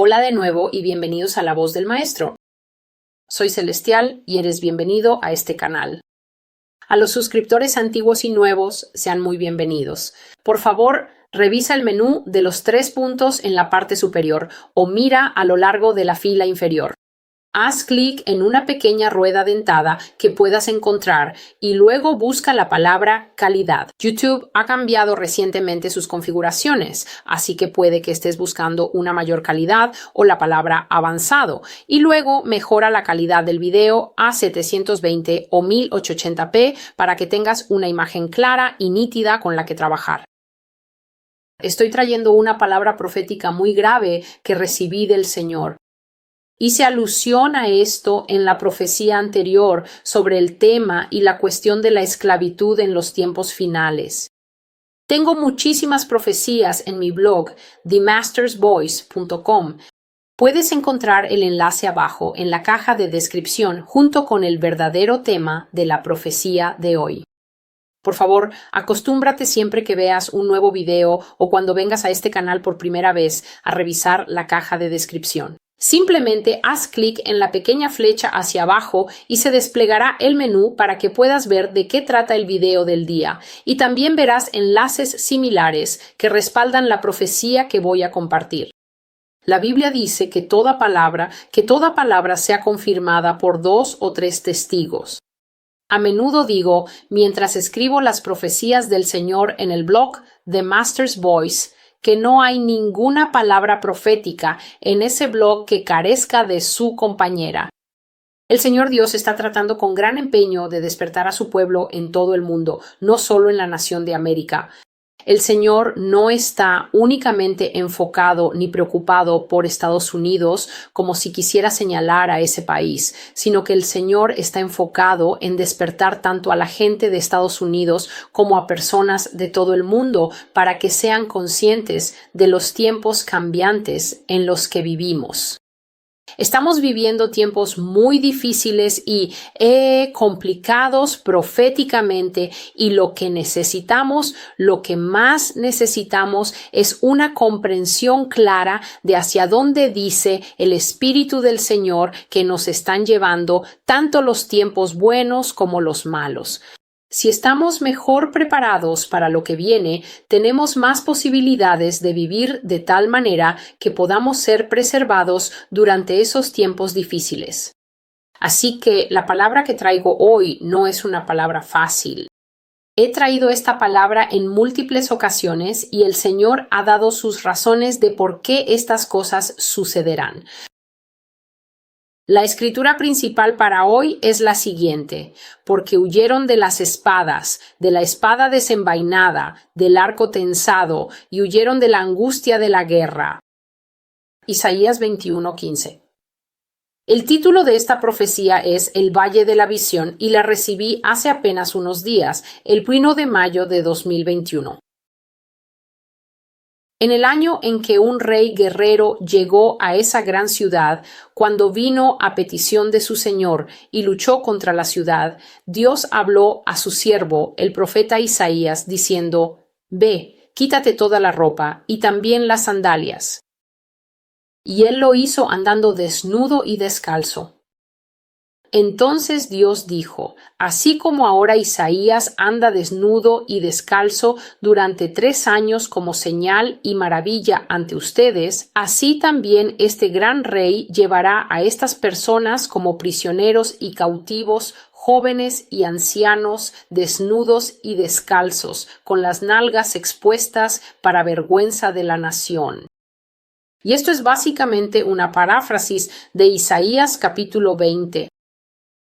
Hola de nuevo y bienvenidos a La Voz del Maestro. Soy Celestial y eres bienvenido a este canal. A los suscriptores antiguos y nuevos, sean muy bienvenidos. Por favor, revisa el menú de los 3 puntos en la parte superior o mira a lo largo de la fila inferior. Haz clic en una pequeña rueda dentada que puedas encontrar y luego busca la palabra calidad. YouTube ha cambiado recientemente sus configuraciones, así que puede que estés buscando una mayor calidad o la palabra avanzado y luego mejora la calidad del video a 720 o 1080p para que tengas una imagen clara y nítida con la que trabajar. Estoy trayendo una palabra profética muy grave que recibí del Señor. Hice alusión a esto en la profecía anterior sobre el tema y la cuestión de la esclavitud en los tiempos finales. Tengo muchísimas profecías en mi blog, themastersvoice.com. Puedes encontrar el enlace abajo en la caja de descripción junto con el verdadero tema de la profecía de hoy. Por favor, acostúmbrate siempre que veas un nuevo video o cuando vengas a este canal por primera vez a revisar la caja de descripción. Simplemente haz clic en la pequeña flecha hacia abajo y se desplegará el menú para que puedas ver de qué trata el video del día y también verás enlaces similares que respaldan la profecía que voy a compartir. La Biblia dice que toda palabra sea confirmada por 2 o 3 testigos. A menudo digo, mientras escribo las profecías del Señor en el blog The Master's Voice, que no hay ninguna palabra profética en ese blog que carezca de su compañera. El Señor Dios está tratando con gran empeño de despertar a su pueblo en todo el mundo, no solo en la nación de América. El Señor no está únicamente enfocado ni preocupado por Estados Unidos como si quisiera señalar a ese país, sino que el Señor está enfocado en despertar tanto a la gente de Estados Unidos como a personas de todo el mundo para que sean conscientes de los tiempos cambiantes en los que vivimos. Estamos viviendo tiempos muy difíciles y complicados proféticamente y lo que más necesitamos es una comprensión clara de hacia dónde dice el Espíritu del Señor que nos están llevando tanto los tiempos buenos como los malos. Si estamos mejor preparados para lo que viene, tenemos más posibilidades de vivir de tal manera que podamos ser preservados durante esos tiempos difíciles. Así que la palabra que traigo hoy no es una palabra fácil. He traído esta palabra en múltiples ocasiones y el Señor ha dado sus razones de por qué estas cosas sucederán. La escritura principal para hoy es la siguiente: porque huyeron de las espadas, de la espada desenvainada, del arco tensado, y huyeron de la angustia de la guerra. Isaías 21:15. El título de esta profecía es El Valle de la Visión y la recibí hace apenas unos días, el 1 de mayo de 2021. En el año en que un rey guerrero llegó a esa gran ciudad, cuando vino a petición de su señor y luchó contra la ciudad, Dios habló a su siervo, el profeta Isaías, diciendo: «Ve, quítate toda la ropa y también las sandalias». Y él lo hizo andando desnudo y descalzo. Entonces Dios dijo: así como ahora Isaías anda desnudo y descalzo durante 3 años como señal y maravilla ante ustedes, así también este gran rey llevará a estas personas como prisioneros y cautivos, jóvenes y ancianos, desnudos y descalzos, con las nalgas expuestas para vergüenza de la nación. Y esto es básicamente una paráfrasis de Isaías capítulo 20.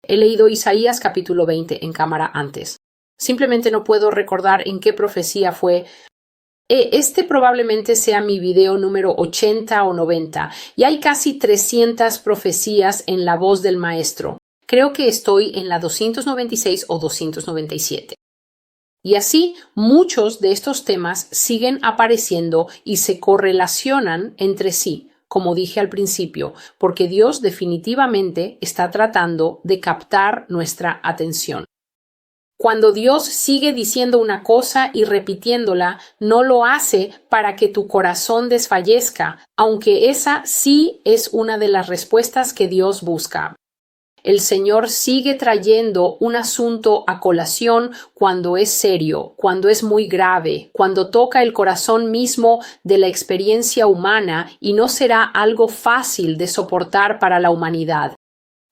He leído Isaías capítulo 20 en cámara antes. Simplemente no puedo recordar en qué profecía fue. Este probablemente sea mi video número 80 o 90 y hay casi 300 profecías en La Voz del Maestro. Creo que estoy en la 296 o 297. Y así muchos de estos temas siguen apareciendo y se correlacionan entre sí, como dije al principio, porque Dios definitivamente está tratando de captar nuestra atención. Cuando Dios sigue diciendo una cosa y repitiéndola, no lo hace para que tu corazón desfallezca, aunque esa sí es una de las respuestas que Dios busca. El Señor sigue trayendo un asunto a colación cuando es serio, cuando es muy grave, cuando toca el corazón mismo de la experiencia humana y no será algo fácil de soportar para la humanidad.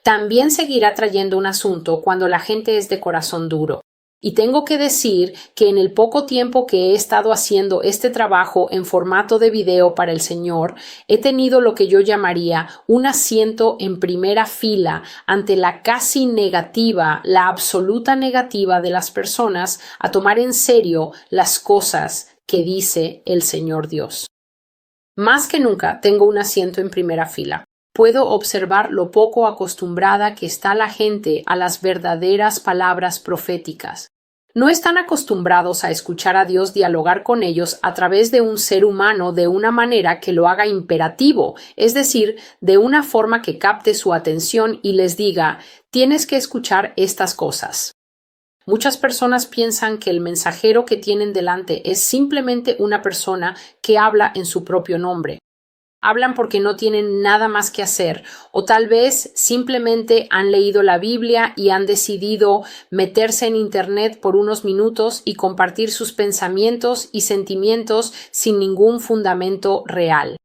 También seguirá trayendo un asunto cuando la gente es de corazón duro. Y tengo que decir que en el poco tiempo que he estado haciendo este trabajo en formato de video para el Señor, he tenido lo que yo llamaría un asiento en primera fila ante la casi negativa, la absoluta negativa de las personas a tomar en serio las cosas que dice el Señor Dios. Más que nunca tengo un asiento en primera fila. Puedo observar lo poco acostumbrada que está la gente a las verdaderas palabras proféticas. No están acostumbrados a escuchar a Dios dialogar con ellos a través de un ser humano de una manera que lo haga imperativo, es decir, de una forma que capte su atención y les diga, tienes que escuchar estas cosas. Muchas personas piensan que el mensajero que tienen delante es simplemente una persona que habla en su propio nombre. Hablan porque no tienen nada más que hacer o tal vez simplemente han leído la Biblia y han decidido meterse en Internet por unos minutos y compartir sus pensamientos y sentimientos sin ningún fundamento real.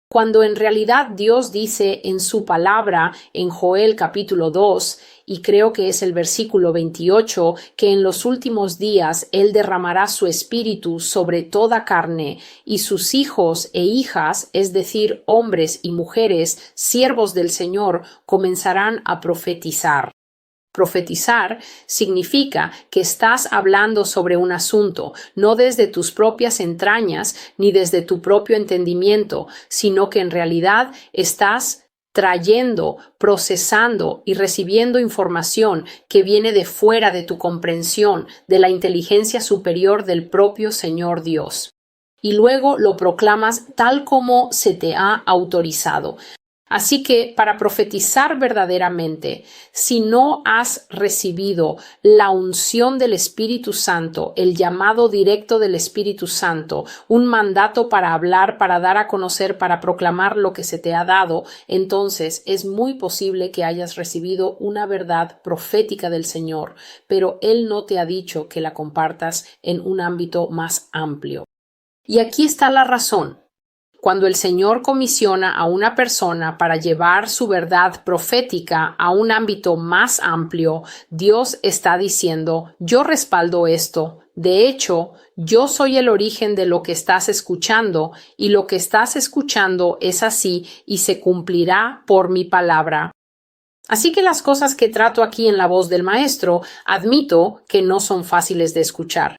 Cuando en realidad Dios dice en su palabra en Joel capítulo 2, y creo que es el versículo 28, que en los últimos días Él derramará su espíritu sobre toda carne, y sus hijos e hijas, es decir, hombres y mujeres, siervos del Señor, comenzarán a profetizar. Profetizar significa que estás hablando sobre un asunto, no desde tus propias entrañas ni desde tu propio entendimiento, sino que en realidad estás trayendo, procesando y recibiendo información que viene de fuera de tu comprensión, de la inteligencia superior del propio Señor Dios. Y luego lo proclamas tal como se te ha autorizado. Así que para profetizar verdaderamente, si no has recibido la unción del Espíritu Santo, el llamado directo del Espíritu Santo, un mandato para hablar, para dar a conocer, para proclamar lo que se te ha dado, entonces es muy posible que hayas recibido una verdad profética del Señor, pero Él no te ha dicho que la compartas en un ámbito más amplio. Y aquí está la razón. Cuando el Señor comisiona a una persona para llevar su verdad profética a un ámbito más amplio, Dios está diciendo, yo respaldo esto. De hecho, yo soy el origen de lo que estás escuchando y lo que estás escuchando es así y se cumplirá por mi palabra. Así que las cosas que trato aquí en la voz del Maestro, admito que no son fáciles de escuchar.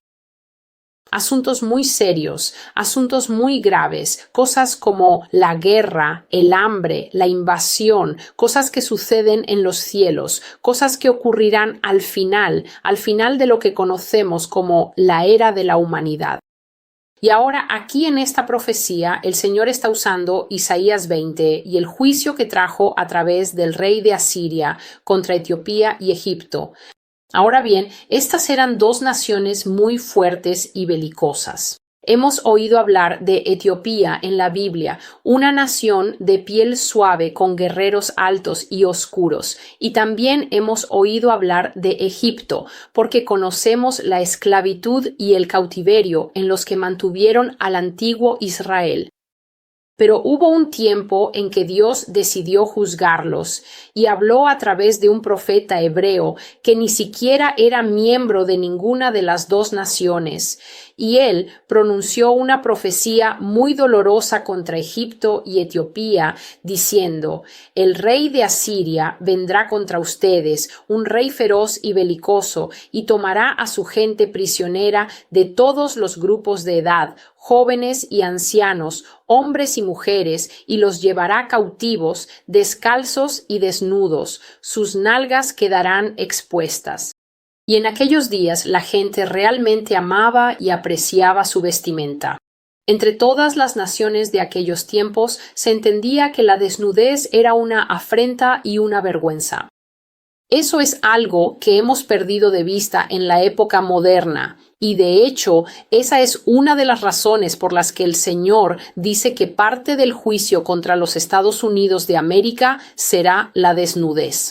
Asuntos muy serios, asuntos muy graves, cosas como la guerra, el hambre, la invasión, cosas que suceden en los cielos, cosas que ocurrirán al final de lo que conocemos como la era de la humanidad. Y ahora aquí en esta profecía el Señor está usando Isaías 20 y el juicio que trajo a través del rey de Asiria contra Etiopía y Egipto. Ahora bien, estas eran dos naciones muy fuertes y belicosas. Hemos oído hablar de Etiopía en la Biblia, una nación de piel suave con guerreros altos y oscuros, y también hemos oído hablar de Egipto, porque conocemos la esclavitud y el cautiverio en los que mantuvieron al antiguo Israel. Pero hubo un tiempo en que Dios decidió juzgarlos y habló a través de un profeta hebreo que ni siquiera era miembro de ninguna de las dos naciones, y él pronunció una profecía muy dolorosa contra Egipto y Etiopía, diciendo: el rey de Asiria vendrá contra ustedes, un rey feroz y belicoso, y tomará a su gente prisionera de todos los grupos de edad, jóvenes y ancianos, hombres y mujeres, y los llevará cautivos, descalzos y desnudos, sus nalgas quedarán expuestas. Y en aquellos días la gente realmente amaba y apreciaba su vestimenta. Entre todas las naciones de aquellos tiempos se entendía que la desnudez era una afrenta y una vergüenza. Eso es algo que hemos perdido de vista en la época moderna. Y de hecho, esa es una de las razones por las que el Señor dice que parte del juicio contra los Estados Unidos de América será la desnudez.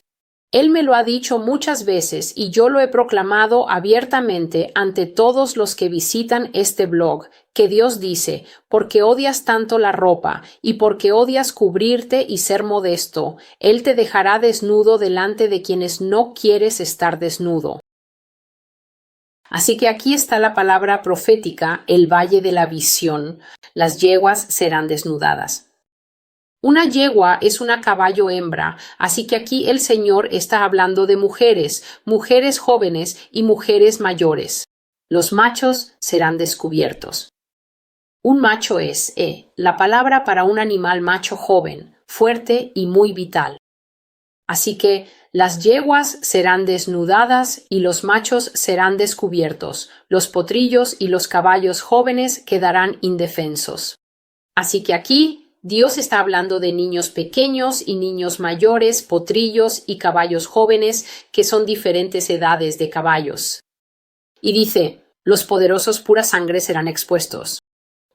Él me lo ha dicho muchas veces y yo lo he proclamado abiertamente ante todos los que visitan este blog, que Dios dice, porque odias tanto la ropa y porque odias cubrirte y ser modesto, Él te dejará desnudo delante de quienes no quieres estar desnudo. Así que aquí está la palabra profética, el valle de la visión. Las yeguas serán desnudadas. Una yegua es una caballo hembra, así que aquí el Señor está hablando de mujeres, mujeres jóvenes y mujeres mayores. Los machos serán descubiertos. Un macho es, la palabra para un animal macho joven, fuerte y muy vital. Así que las yeguas serán desnudadas y los machos serán descubiertos, los potrillos y los caballos jóvenes quedarán indefensos. Así que aquí Dios está hablando de niños pequeños y niños mayores, potrillos y caballos jóvenes, que son diferentes edades de caballos. Y dice, los poderosos pura sangre serán expuestos.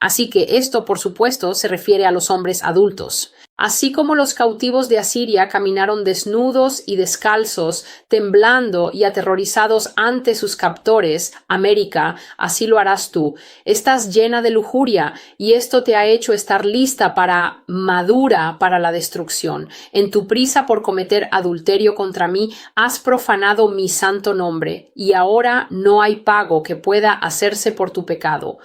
Así que esto, por supuesto, se refiere a los hombres adultos. Así como los cautivos de Asiria caminaron desnudos y descalzos, temblando y aterrorizados ante sus captores, América, así lo harás tú. Estás llena de lujuria y esto te ha hecho estar lista madura para la destrucción. En tu prisa por cometer adulterio contra mí, has profanado mi santo nombre y ahora no hay pago que pueda hacerse por tu pecado.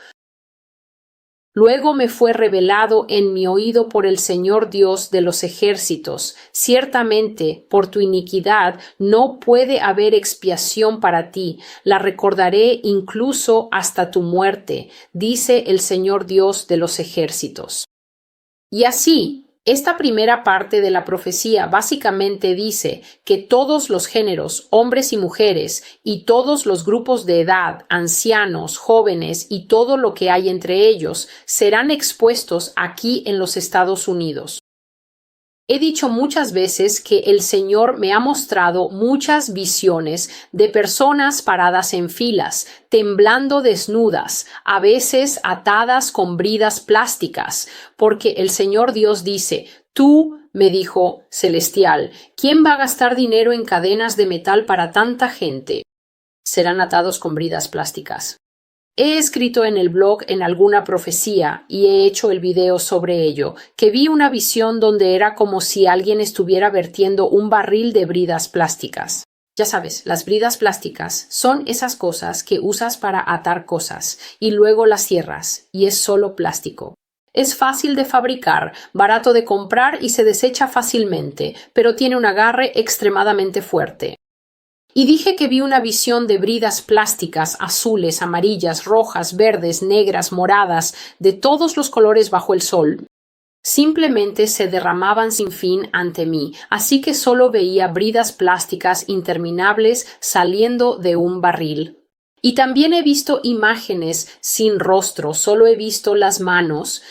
Luego me fue revelado en mi oído por el Señor Dios de los ejércitos. Ciertamente, por tu iniquidad no puede haber expiación para ti. La recordaré incluso hasta tu muerte, dice el Señor Dios de los ejércitos. Y así, esta primera parte de la profecía básicamente dice que todos los géneros, hombres y mujeres, y todos los grupos de edad, ancianos, jóvenes y todo lo que hay entre ellos, serán expuestos aquí en los Estados Unidos. He dicho muchas veces que el Señor me ha mostrado muchas visiones de personas paradas en filas, temblando desnudas, a veces atadas con bridas plásticas, porque el Señor Dios dice, tú, me dijo Celestial, ¿quién va a gastar dinero en cadenas de metal para tanta gente? Serán atados con bridas plásticas. He escrito en el blog en alguna profecía y he hecho el video sobre ello, que vi una visión donde era como si alguien estuviera vertiendo un barril de bridas plásticas. Ya sabes, las bridas plásticas son esas cosas que usas para atar cosas y luego las cierras y es solo plástico. Es fácil de fabricar, barato de comprar y se desecha fácilmente, pero tiene un agarre extremadamente fuerte. Y dije que vi una visión de bridas plásticas azules, amarillas, rojas, verdes, negras, moradas, de todos los colores bajo el sol. Simplemente se derramaban sin fin ante mí, así que solo veía bridas plásticas interminables saliendo de un barril. Y también he visto imágenes sin rostro, solo he visto las manos.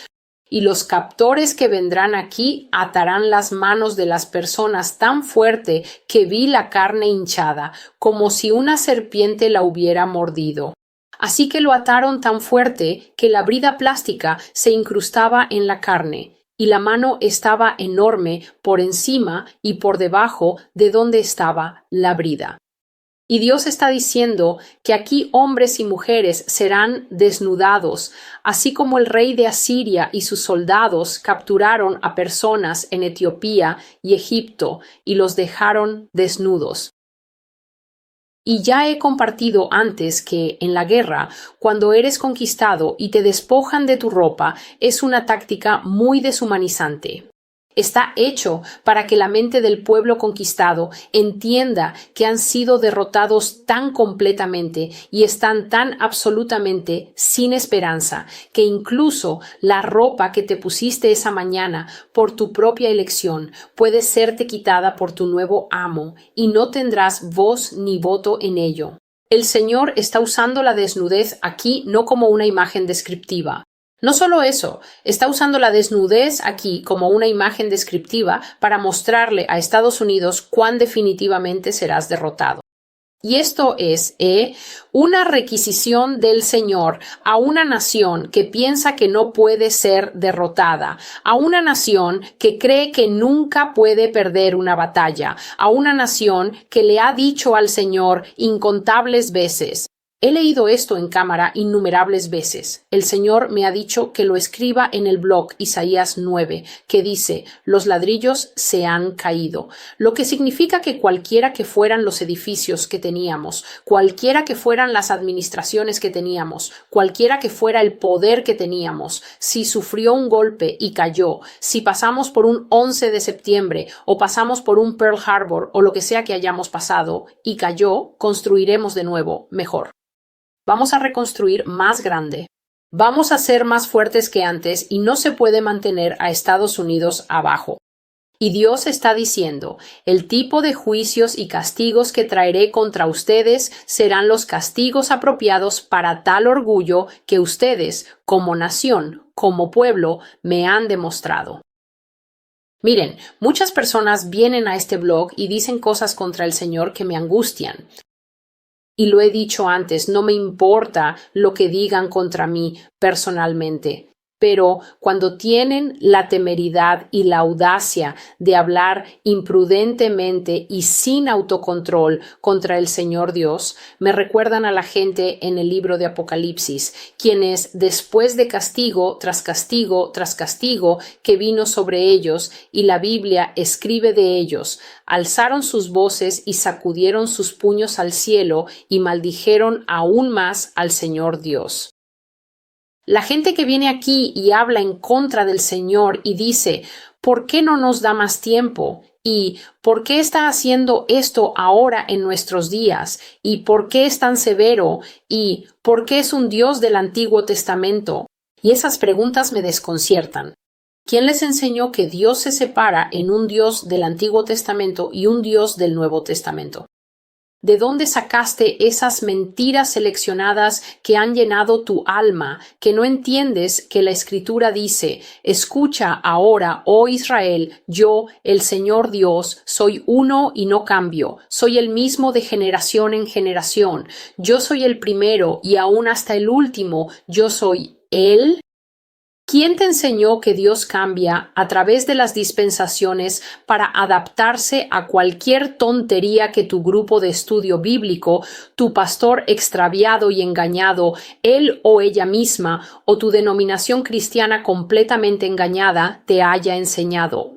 Y los captores que vendrán aquí atarán las manos de las personas tan fuerte que vi la carne hinchada, como si una serpiente la hubiera mordido. Así que lo ataron tan fuerte que la brida plástica se incrustaba en la carne, y la mano estaba enorme por encima y por debajo de donde estaba la brida. Y Dios está diciendo que aquí hombres y mujeres serán desnudados, así como el rey de Asiria y sus soldados capturaron a personas en Etiopía y Egipto y los dejaron desnudos. Y ya he compartido antes que en la guerra, cuando eres conquistado y te despojan de tu ropa, es una táctica muy deshumanizante. Está hecho para que la mente del pueblo conquistado entienda que han sido derrotados tan completamente y están tan absolutamente sin esperanza que incluso la ropa que te pusiste esa mañana por tu propia elección puede serte quitada por tu nuevo amo y no tendrás voz ni voto en ello. El Señor está usando la desnudez aquí no como una imagen descriptiva. No solo eso, está usando la desnudez aquí como una imagen descriptiva para mostrarle a Estados Unidos cuán definitivamente serás derrotado. Y esto es una requisición del Señor a una nación que piensa que no puede ser derrotada, a una nación que cree que nunca puede perder una batalla, a una nación que le ha dicho al Señor incontables veces: he leído esto en cámara innumerables veces. El Señor me ha dicho que lo escriba en el blog Isaías 9, que dice: los ladrillos se han caído. Lo que significa que cualquiera que fueran los edificios que teníamos, cualquiera que fueran las administraciones que teníamos, cualquiera que fuera el poder que teníamos, si sufrió un golpe y cayó, si pasamos por un 11 de septiembre o pasamos por un Pearl Harbor o lo que sea que hayamos pasado y cayó, construiremos de nuevo mejor. Vamos a reconstruir más grande. Vamos a ser más fuertes que antes y no se puede mantener a Estados Unidos abajo. Y Dios está diciendo: el tipo de juicios y castigos que traeré contra ustedes serán los castigos apropiados para tal orgullo que ustedes, como nación, como pueblo, me han demostrado. Miren, muchas personas vienen a este blog y dicen cosas contra el Señor que me angustian. Y lo he dicho antes, no me importa lo que digan contra mí personalmente. Pero cuando tienen la temeridad y la audacia de hablar imprudentemente y sin autocontrol contra el Señor Dios, me recuerdan a la gente en el libro de Apocalipsis, quienes después de castigo tras castigo tras castigo que vino sobre ellos, y la Biblia escribe de ellos, alzaron sus voces y sacudieron sus puños al cielo y maldijeron aún más al Señor Dios. La gente que viene aquí y habla en contra del Señor y dice: ¿por qué no nos da más tiempo? ¿Y por qué está haciendo esto ahora en nuestros días? ¿Y por qué es tan severo? ¿Y por qué es un Dios del Antiguo Testamento? Y esas preguntas me desconciertan. ¿Quién les enseñó que Dios se separa en un Dios del Antiguo Testamento y un Dios del Nuevo Testamento? ¿De dónde sacaste esas mentiras seleccionadas que han llenado tu alma, que no entiendes que la Escritura dice: escucha ahora, oh Israel, yo, el Señor Dios, soy uno y no cambio, soy el mismo de generación en generación, yo soy el primero y aún hasta el último, yo soy Él? ¿Quién te enseñó que Dios cambia a través de las dispensaciones para adaptarse a cualquier tontería que tu grupo de estudio bíblico, tu pastor extraviado y engañado, él o ella misma, o tu denominación cristiana completamente engañada, te haya enseñado?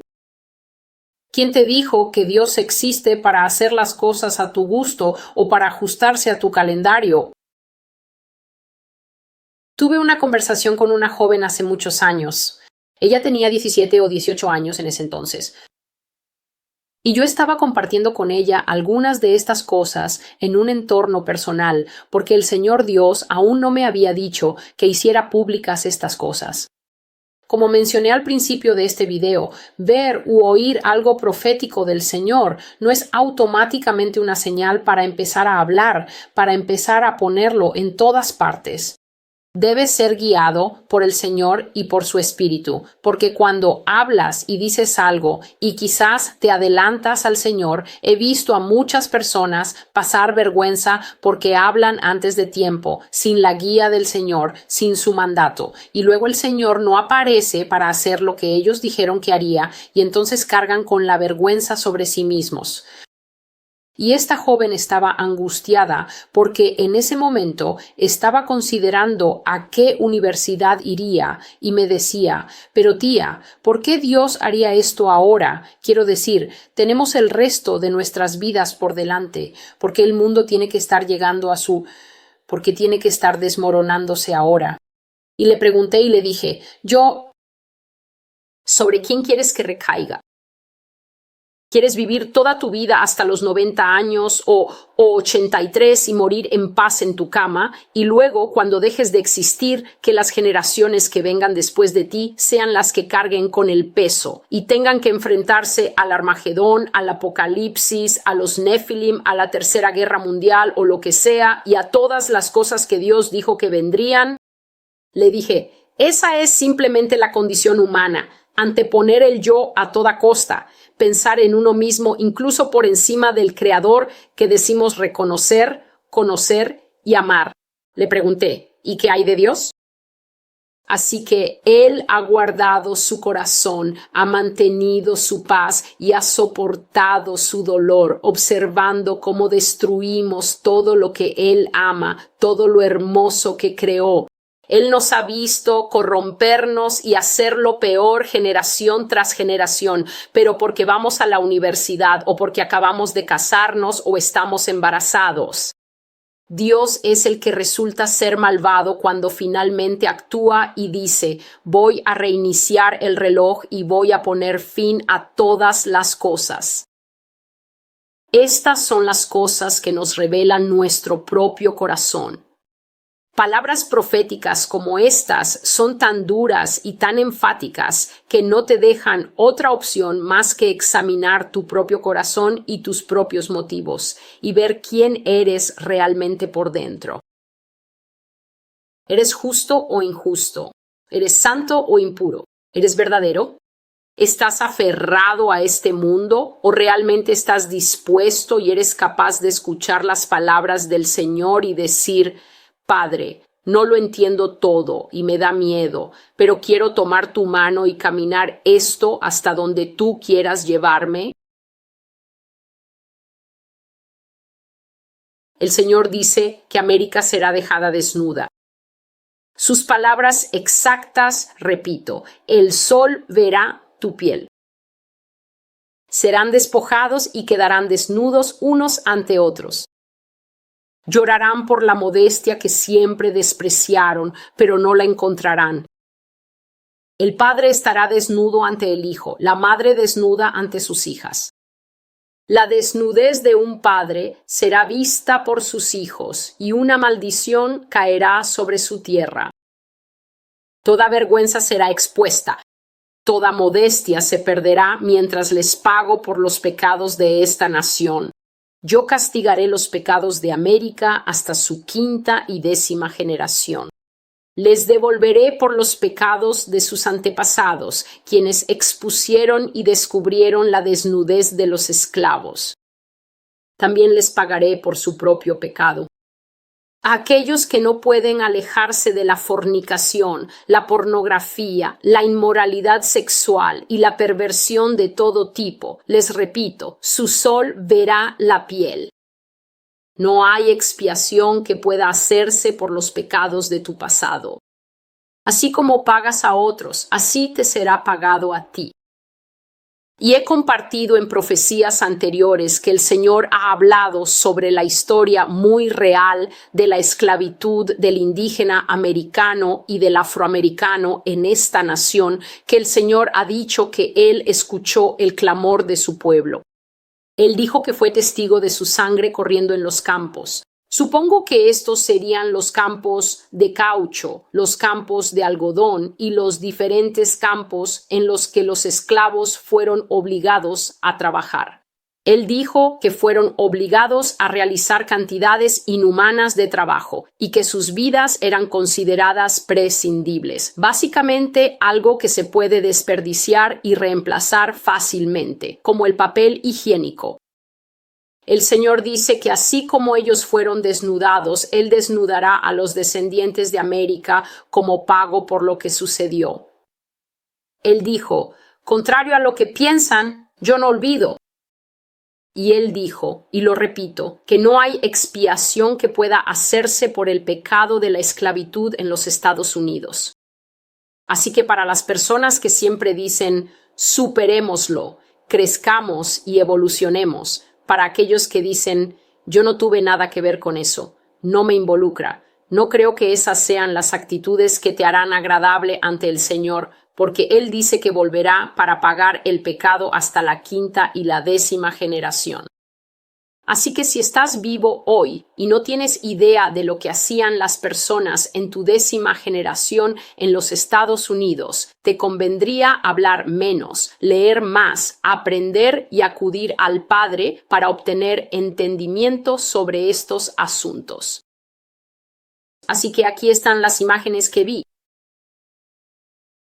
¿Quién te dijo que Dios existe para hacer las cosas a tu gusto o para ajustarse a tu calendario? Tuve una conversación con una joven hace muchos años. Ella tenía 17 o 18 años en ese entonces. Y yo estaba compartiendo con ella algunas de estas cosas en un entorno personal, porque el Señor Dios aún no me había dicho que hiciera públicas estas cosas. Como mencioné al principio de este video, ver u oír algo profético del Señor no es automáticamente una señal para empezar a hablar, para empezar a ponerlo en todas partes. Debes ser guiado por el Señor y por su Espíritu, porque cuando hablas y dices algo y quizás te adelantas al Señor, he visto a muchas personas pasar vergüenza porque hablan antes de tiempo, sin la guía del Señor, sin su mandato, y luego el Señor no aparece para hacer lo que ellos dijeron que haría, y entonces cargan con la vergüenza sobre sí mismos. Y esta joven estaba angustiada porque en ese momento estaba considerando a qué universidad iría y me decía: pero tía, ¿por qué Dios haría esto ahora? Quiero decir, tenemos el resto de nuestras vidas por delante. ¿Por qué el mundo tiene que estar llegando a ¿por qué tiene que estar desmoronándose ahora? Y le pregunté y le dije: ¿sobre quién quieres que recaiga? ¿Quieres vivir toda tu vida hasta los 90 años o 83 y morir en paz en tu cama, y luego, cuando dejes de existir, que las generaciones que vengan después de ti sean las que carguen con el peso y tengan que enfrentarse al Armagedón, al Apocalipsis, a los Nefilim, a la Tercera Guerra Mundial o lo que sea, y a todas las cosas que Dios dijo que vendrían? Le dije: Esa es simplemente la condición humana, anteponer el yo a toda costa, pensar en uno mismo incluso por encima del Creador que decimos reconocer, conocer y amar. Le pregunté, ¿y qué hay de Dios? Así que Él ha guardado su corazón, ha mantenido su paz y ha soportado su dolor, observando cómo destruimos todo lo que Él ama, todo lo hermoso que creó. Él nos ha visto corrompernos y hacerlo peor generación tras generación, pero porque vamos a la universidad o porque acabamos de casarnos o estamos embarazados. Dios es el que resulta ser malvado cuando finalmente actúa y dice, voy a reiniciar el reloj y voy a poner fin a todas las cosas. Estas son las cosas que nos revelan nuestro propio corazón. Palabras proféticas como estas son tan duras y tan enfáticas que no te dejan otra opción más que examinar tu propio corazón y tus propios motivos y ver quién eres realmente por dentro. ¿Eres justo o injusto? ¿Eres santo o impuro? ¿Eres verdadero? ¿Estás aferrado a este mundo o realmente estás dispuesto y eres capaz de escuchar las palabras del Señor y decir, Padre, no lo entiendo todo y me da miedo, pero quiero tomar tu mano y caminar esto hasta donde tú quieras llevarme? El Señor dice que América será dejada desnuda. Sus palabras exactas, repito, el sol verá tu piel. Serán despojados y quedarán desnudos unos ante otros. Llorarán por la modestia que siempre despreciaron, pero no la encontrarán. El padre estará desnudo ante el hijo, la madre desnuda ante sus hijas. La desnudez de un padre será vista por sus hijos, y una maldición caerá sobre su tierra. Toda vergüenza será expuesta. Toda modestia se perderá mientras les pago por los pecados de esta nación. Yo castigaré los pecados de América hasta su 5ª y 10ª generación. Les devolveré por los pecados de sus antepasados, quienes expusieron y descubrieron la desnudez de los esclavos. También les pagaré por su propio pecado. A aquellos que no pueden alejarse de la fornicación, la pornografía, la inmoralidad sexual y la perversión de todo tipo, les repito, su sol verá la piel. No hay expiación que pueda hacerse por los pecados de tu pasado. Así como pagas a otros, así te será pagado a ti. Y he compartido en profecías anteriores que el Señor ha hablado sobre la historia muy real de la esclavitud del indígena americano y del afroamericano en esta nación, que el Señor ha dicho que Él escuchó el clamor de su pueblo. Él dijo que fue testigo de su sangre corriendo en los campos. Supongo que estos serían los campos de caucho, los campos de algodón y los diferentes campos en los que los esclavos fueron obligados a trabajar. Él dijo que fueron obligados a realizar cantidades inhumanas de trabajo y que sus vidas eran consideradas prescindibles, básicamente algo que se puede desperdiciar y reemplazar fácilmente, como el papel higiénico. El Señor dice que así como ellos fueron desnudados, Él desnudará a los descendientes de América como pago por lo que sucedió. Él dijo, contrario a lo que piensan, yo no olvido. Y Él dijo, y lo repito, que no hay expiación que pueda hacerse por el pecado de la esclavitud en los Estados Unidos. Así que para las personas que siempre dicen, superémoslo, crezcamos y evolucionemos, para aquellos que dicen, yo no tuve nada que ver con eso, no me involucra, no creo que esas sean las actitudes que te harán agradable ante el Señor, porque Él dice que volverá para pagar el pecado hasta la 5ª y la 10ª generación. Así que si estás vivo hoy y no tienes idea de lo que hacían las personas en tu 10ª generación en los Estados Unidos, te convendría hablar menos, leer más, aprender y acudir al Padre para obtener entendimiento sobre estos asuntos. Así que aquí están las imágenes que vi.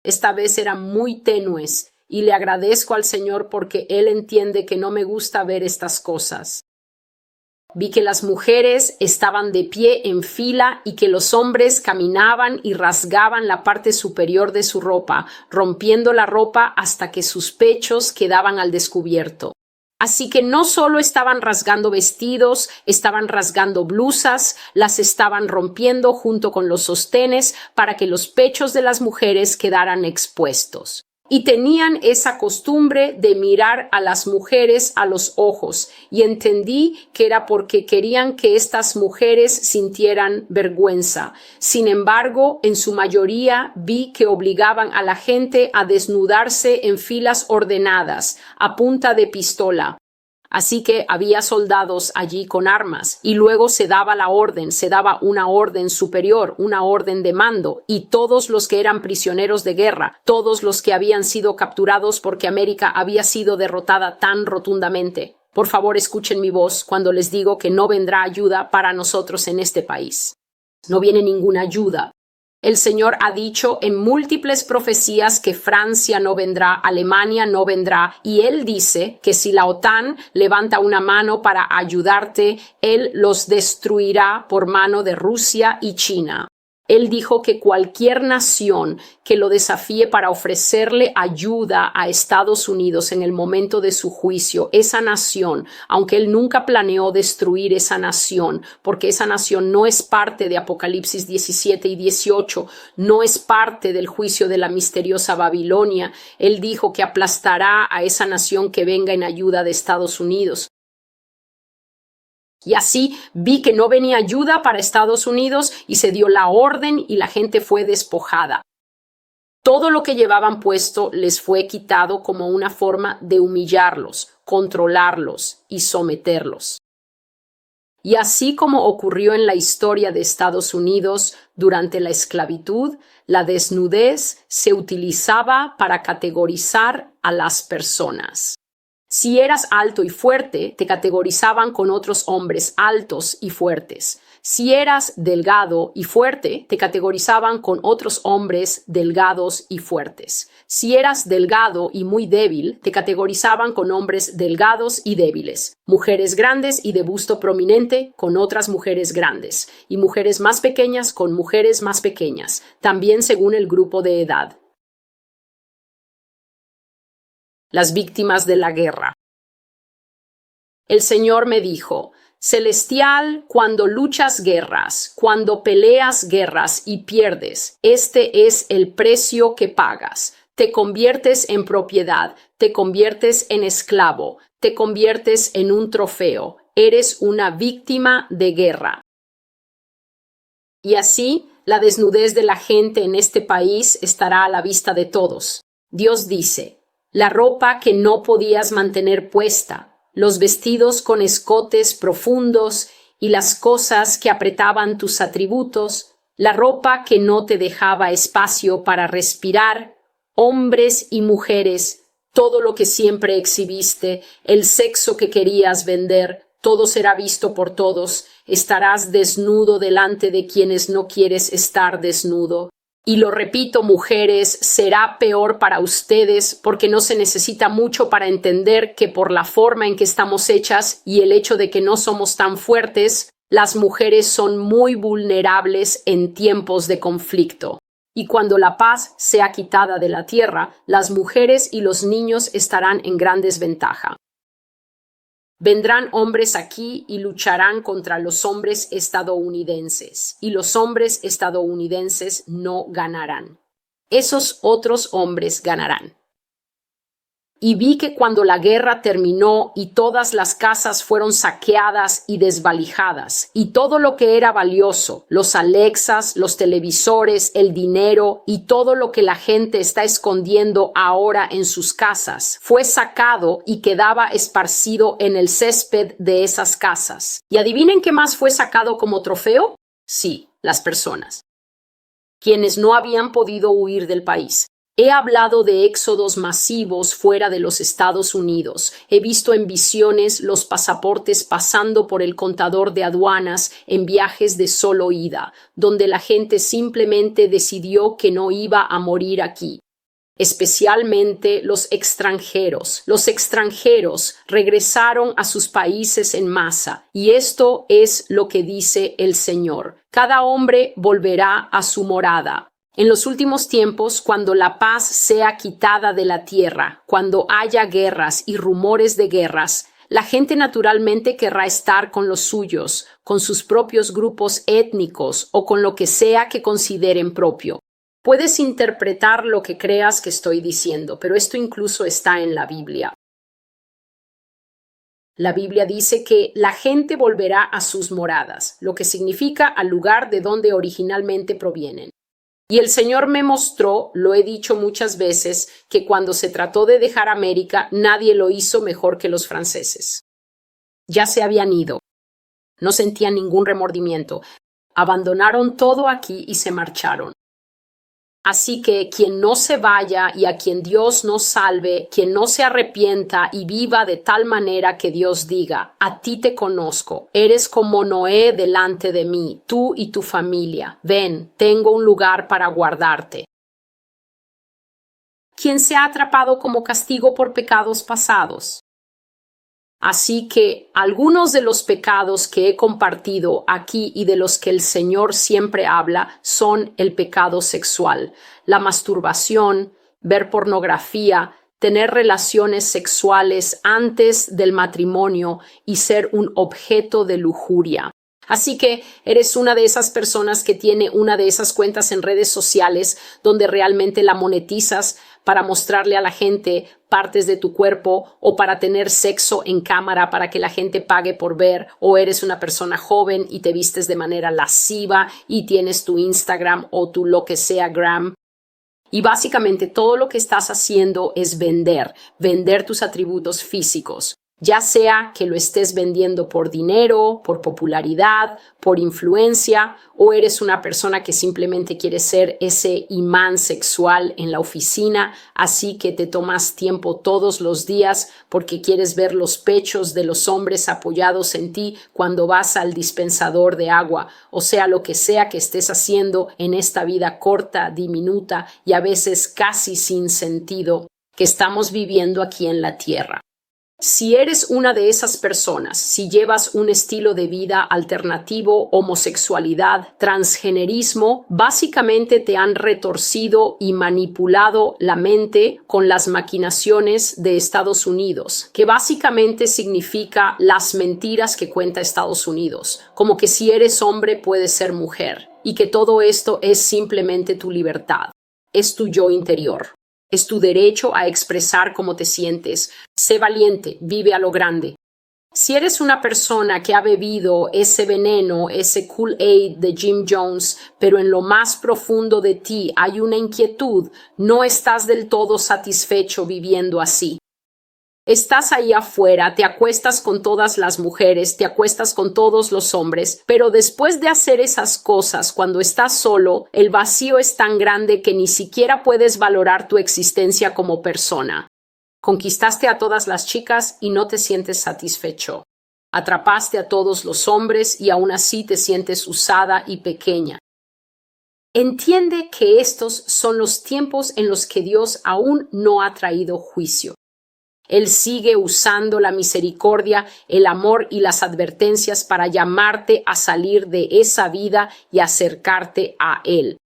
Esta vez eran muy tenues y le agradezco al Señor porque Él entiende que no me gusta ver estas cosas. Vi que las mujeres estaban de pie en fila y que los hombres caminaban y rasgaban la parte superior de su ropa, rompiendo la ropa hasta que sus pechos quedaban al descubierto. Así que no solo estaban rasgando vestidos, estaban rasgando blusas, las estaban rompiendo junto con los sostenes para que los pechos de las mujeres quedaran expuestos. Y tenían esa costumbre de mirar a las mujeres a los ojos, y entendí que era porque querían que estas mujeres sintieran vergüenza. Sin embargo, en su mayoría vi que obligaban a la gente a desnudarse en filas ordenadas, a punta de pistola. Así que había soldados allí con armas y luego se daba una orden superior, una orden de mando, y todos los que eran prisioneros de guerra, todos los que habían sido capturados porque América había sido derrotada tan rotundamente. Por favor, escuchen mi voz cuando les digo que no vendrá ayuda para nosotros en este país. No viene ninguna ayuda. El Señor ha dicho en múltiples profecías que Francia no vendrá, Alemania no vendrá, y Él dice que si la OTAN levanta una mano para ayudarte, Él los destruirá por mano de Rusia y China. Él dijo que cualquier nación que lo desafíe para ofrecerle ayuda a Estados Unidos en el momento de su juicio, esa nación, aunque él nunca planeó destruir esa nación, porque esa nación no es parte de Apocalipsis 17 y 18, no es parte del juicio de la misteriosa Babilonia, él dijo que aplastará a esa nación que venga en ayuda de Estados Unidos. Y así vi que no venía ayuda para Estados Unidos y se dio la orden y la gente fue despojada. Todo lo que llevaban puesto les fue quitado como una forma de humillarlos, controlarlos y someterlos. Y así como ocurrió en la historia de Estados Unidos durante la esclavitud, la desnudez se utilizaba para categorizar a las personas. Si eras alto y fuerte, te categorizaban con otros hombres altos y fuertes. Si eras delgado y fuerte, te categorizaban con otros hombres delgados y fuertes. Si eras delgado y muy débil, te categorizaban con hombres delgados y débiles. Mujeres grandes y de busto prominente con otras mujeres grandes. Y mujeres más pequeñas con mujeres más pequeñas, también según el grupo de edad. Las víctimas de la guerra. El Señor me dijo: Celestial, cuando luchas guerras, cuando peleas guerras y pierdes, este es el precio que pagas. Te conviertes en propiedad, te conviertes en esclavo, te conviertes en un trofeo, eres una víctima de guerra. Y así, la desnudez de la gente en este país estará a la vista de todos. Dios dice: la ropa que no podías mantener puesta, los vestidos con escotes profundos y las cosas que apretaban tus atributos, la ropa que no te dejaba espacio para respirar, hombres y mujeres, todo lo que siempre exhibiste, el sexo que querías vender, todo será visto por todos, estarás desnudo delante de quienes no quieres estar desnudo. Y lo repito, mujeres, será peor para ustedes porque no se necesita mucho para entender que por la forma en que estamos hechas y el hecho de que no somos tan fuertes, las mujeres son muy vulnerables en tiempos de conflicto. Y cuando la paz sea quitada de la tierra, las mujeres y los niños estarán en gran desventaja. Vendrán hombres aquí y lucharán contra los hombres estadounidenses, y los hombres estadounidenses no ganarán. Esos otros hombres ganarán. Y vi que cuando la guerra terminó y todas las casas fueron saqueadas y desvalijadas, y todo lo que era valioso, los Alexas, los televisores, el dinero y todo lo que la gente está escondiendo ahora en sus casas, fue sacado y quedaba esparcido en el césped de esas casas. ¿Y adivinen qué más fue sacado como trofeo? Sí, las personas, quienes no habían podido huir del país. He hablado de éxodos masivos fuera de los Estados Unidos. He visto en visiones los pasaportes pasando por el contador de aduanas en viajes de solo ida, donde la gente simplemente decidió que no iba a morir aquí. especialmente los extranjeros. Los extranjeros regresaron a sus países en masa, y esto es lo que dice el Señor. Cada hombre volverá a su morada. En los últimos tiempos, cuando la paz sea quitada de la tierra, cuando haya guerras y rumores de guerras, la gente naturalmente querrá estar con los suyos, con sus propios grupos étnicos o con lo que sea que consideren propio. Puedes interpretar lo que creas que estoy diciendo, pero esto incluso está en la Biblia. La Biblia dice que la gente volverá a sus moradas, lo que significa al lugar de donde originalmente provienen. Y el Señor me mostró, lo he dicho muchas veces, que cuando se trató de dejar América, nadie lo hizo mejor que los franceses. Ya se habían ido. No sentían ningún remordimiento. Abandonaron todo aquí y se marcharon. Así que quien no se vaya y a quien Dios no salve, quien no se arrepienta y viva de tal manera que Dios diga, a ti te conozco, eres como Noé delante de mí, tú y tu familia, ven, tengo un lugar para guardarte. Quien se ha atrapado como castigo por pecados pasados. Así que algunos de los pecados que he compartido aquí y de los que el Señor siempre habla son el pecado sexual, la masturbación, ver pornografía, tener relaciones sexuales antes del matrimonio y ser un objeto de lujuria. Así que eres una de esas personas que tiene una de esas cuentas en redes sociales donde realmente la monetizas para mostrarle a la gente partes de tu cuerpo o para tener sexo en cámara para que la gente pague por ver, o eres una persona joven y te vistes de manera lasciva y tienes tu Instagram o tu lo que sea gram. Y básicamente todo lo que estás haciendo es vender tus atributos físicos. Ya sea que lo estés vendiendo por dinero, por popularidad, por influencia, o eres una persona que simplemente quiere ser ese imán sexual en la oficina, así que te tomas tiempo todos los días porque quieres ver los pechos de los hombres apoyados en ti cuando vas al dispensador de agua, o sea, lo que sea que estés haciendo en esta vida corta, diminuta y a veces casi sin sentido que estamos viviendo aquí en la tierra. Si eres una de esas personas, si llevas un estilo de vida alternativo, homosexualidad, transgenerismo, básicamente te han retorcido y manipulado la mente con las maquinaciones de Estados Unidos, que básicamente significa las mentiras que cuenta Estados Unidos, como que si eres hombre puedes ser mujer y que todo esto es simplemente tu libertad, es tu yo interior. Es tu derecho a expresar cómo te sientes. Sé valiente, vive a lo grande. Si eres una persona que ha bebido ese veneno, ese Kool-Aid de Jim Jones, pero en lo más profundo de ti hay una inquietud, no estás del todo satisfecho viviendo así. Estás ahí afuera, te acuestas con todas las mujeres, te acuestas con todos los hombres, pero después de hacer esas cosas, cuando estás solo, el vacío es tan grande que ni siquiera puedes valorar tu existencia como persona. Conquistaste a todas las chicas y no te sientes satisfecho. Atrapaste a todos los hombres y aún así te sientes usada y pequeña. Entiende que estos son los tiempos en los que Dios aún no ha traído juicio. Él sigue usando la misericordia, el amor y las advertencias para llamarte a salir de esa vida y acercarte a Él.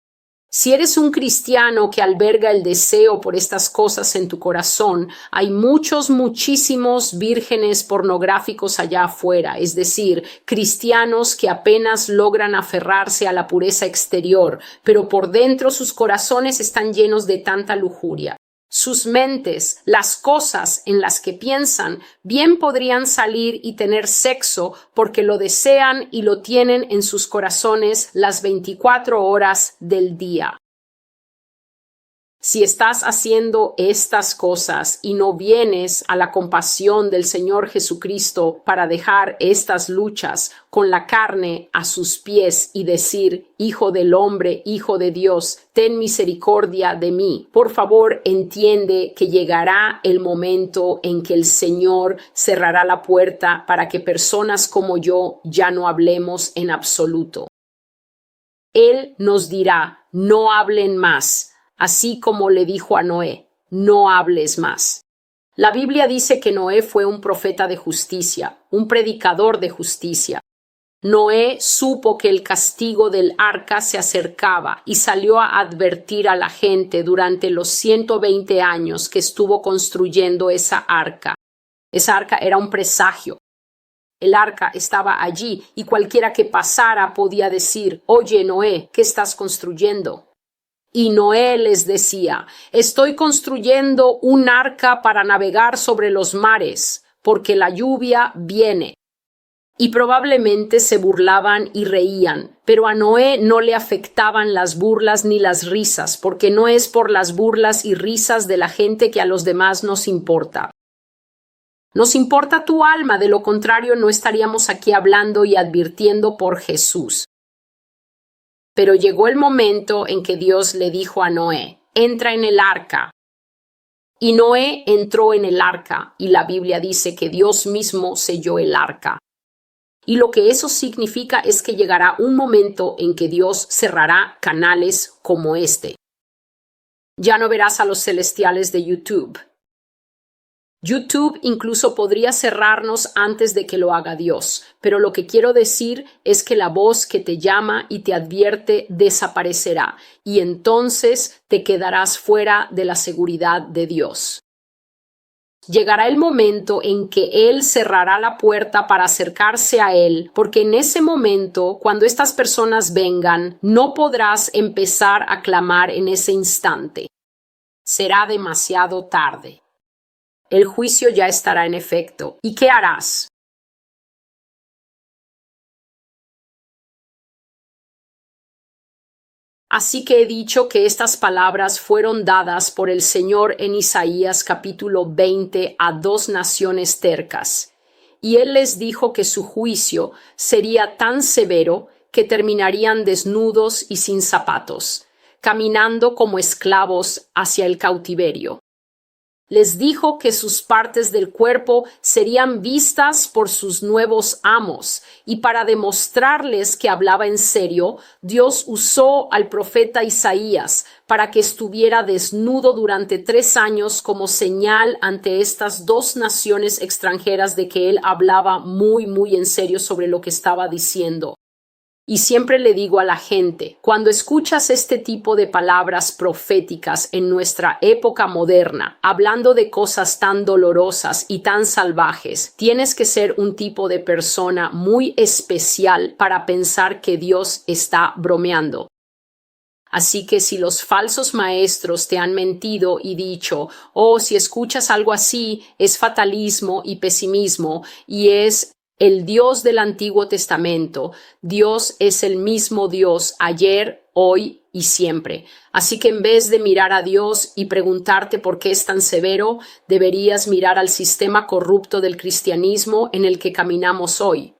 Si eres un cristiano que alberga el deseo por estas cosas en tu corazón, hay muchísimos vírgenes pornográficos allá afuera, es decir, cristianos que apenas logran aferrarse a la pureza exterior, pero por dentro sus corazones están llenos de tanta lujuria. Sus mentes, las cosas en las que piensan, bien podrían salir y tener sexo porque lo desean y lo tienen en sus corazones las 24 horas del día. Si estás haciendo estas cosas y no vienes a la compasión del Señor Jesucristo para dejar estas luchas con la carne a sus pies y decir, Hijo del hombre, Hijo de Dios, ten misericordia de mí. Por favor, entiende que llegará el momento en que el Señor cerrará la puerta para que personas como yo ya no hablemos en absoluto. Él nos dirá, no hablen más. así como le dijo a Noé, no hables más. La Biblia dice que Noé fue un profeta de justicia, un predicador de justicia. Noé supo que el castigo del arca se acercaba y salió a advertir a la gente durante los 120 años que estuvo construyendo esa arca. Esa arca era un presagio. El arca estaba allí y cualquiera que pasara podía decir, oye, Noé, ¿qué estás construyendo? Y Noé les decía, estoy construyendo un arca para navegar sobre los mares, porque la lluvia viene. Y probablemente se burlaban y reían, pero a Noé no le afectaban las burlas ni las risas, porque no es por las burlas y risas de la gente que a los demás nos importa. Nos importa tu alma, de lo contrario no estaríamos aquí hablando y advirtiendo por Jesús. Pero llegó el momento en que Dios le dijo a Noé, entra en el arca. Y Noé entró en el arca, y la Biblia dice que Dios mismo selló el arca. Y lo que eso significa es que llegará un momento en que Dios cerrará canales como este. Ya no verás a los celestiales de YouTube. YouTube incluso podría cerrarnos antes de que lo haga Dios, pero lo que quiero decir es que la voz que te llama y te advierte desaparecerá, y entonces te quedarás fuera de la seguridad de Dios. Llegará el momento en que Él cerrará la puerta para acercarse a Él, porque en ese momento, cuando estas personas vengan, no podrás empezar a clamar en ese instante. Será demasiado tarde. El juicio ya estará en efecto. ¿Y qué harás? Así que he dicho que estas palabras fueron dadas por el Señor en Isaías capítulo 20 a 2 naciones tercas. Y Él les dijo que su juicio sería tan severo que terminarían desnudos y sin zapatos, caminando como esclavos hacia el cautiverio. Les dijo que sus partes del cuerpo serían vistas por sus nuevos amos, y para demostrarles que hablaba en serio, Dios usó al profeta Isaías para que estuviera desnudo durante 3 años como señal ante estas 2 naciones extranjeras de que él hablaba muy en serio sobre lo que estaba diciendo. Y siempre le digo a la gente, cuando escuchas este tipo de palabras proféticas en nuestra época moderna, hablando de cosas tan dolorosas y tan salvajes, tienes que ser un tipo de persona muy especial para pensar que Dios está bromeando. Así que si los falsos maestros te han mentido y dicho, si escuchas algo así, es fatalismo y pesimismo y es el Dios del Antiguo Testamento, Dios es el mismo Dios ayer, hoy y siempre. Así que en vez de mirar a Dios y preguntarte por qué es tan severo, deberías mirar al sistema corrupto del cristianismo en el que caminamos hoy.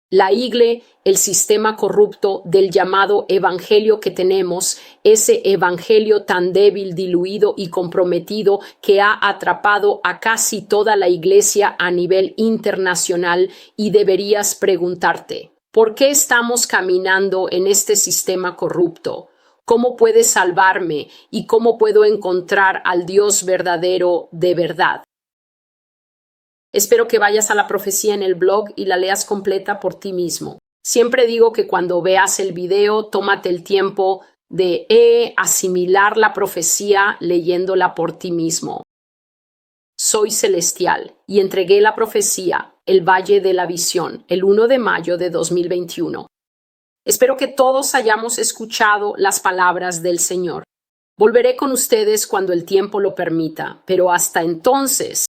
La Iglesia, el sistema corrupto del llamado evangelio que tenemos, ese evangelio tan débil, diluido y comprometido que ha atrapado a casi toda la Iglesia a nivel internacional, y deberías preguntarte, ¿por qué estamos caminando en este sistema corrupto? ¿Cómo puede salvarme y cómo puedo encontrar al Dios verdadero de verdad? Espero que vayas a la profecía en el blog y la leas completa por ti mismo. Siempre digo que cuando veas el video, tómate el tiempo de asimilar la profecía leyéndola por ti mismo. Soy celestial y entregué la profecía, el Valle de la Visión, el 1 de mayo de 2021. Espero que todos hayamos escuchado las palabras del Señor. Volveré con ustedes cuando el tiempo lo permita, pero hasta entonces,